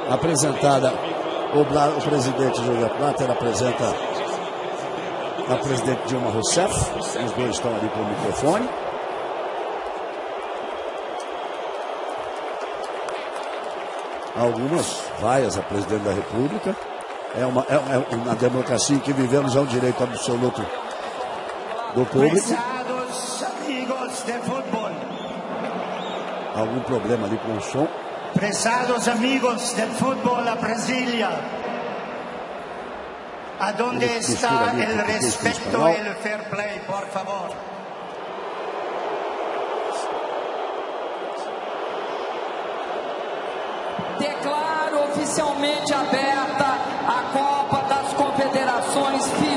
apresentada, o presidente José Platter apresenta a presidente Dilma Rousseff, os dois estão ali com o microfone. Algumas vaias a presidente da República. É uma democracia em que vivemos, é um direito absoluto do público. Prezados amigos de futebol. Algum problema ali com o som. Prezados amigos de futebol a Brasília. Aonde está o respeito e o fair play, por favor? Declaro oficialmente aberta a Copa das Confederações FIFA.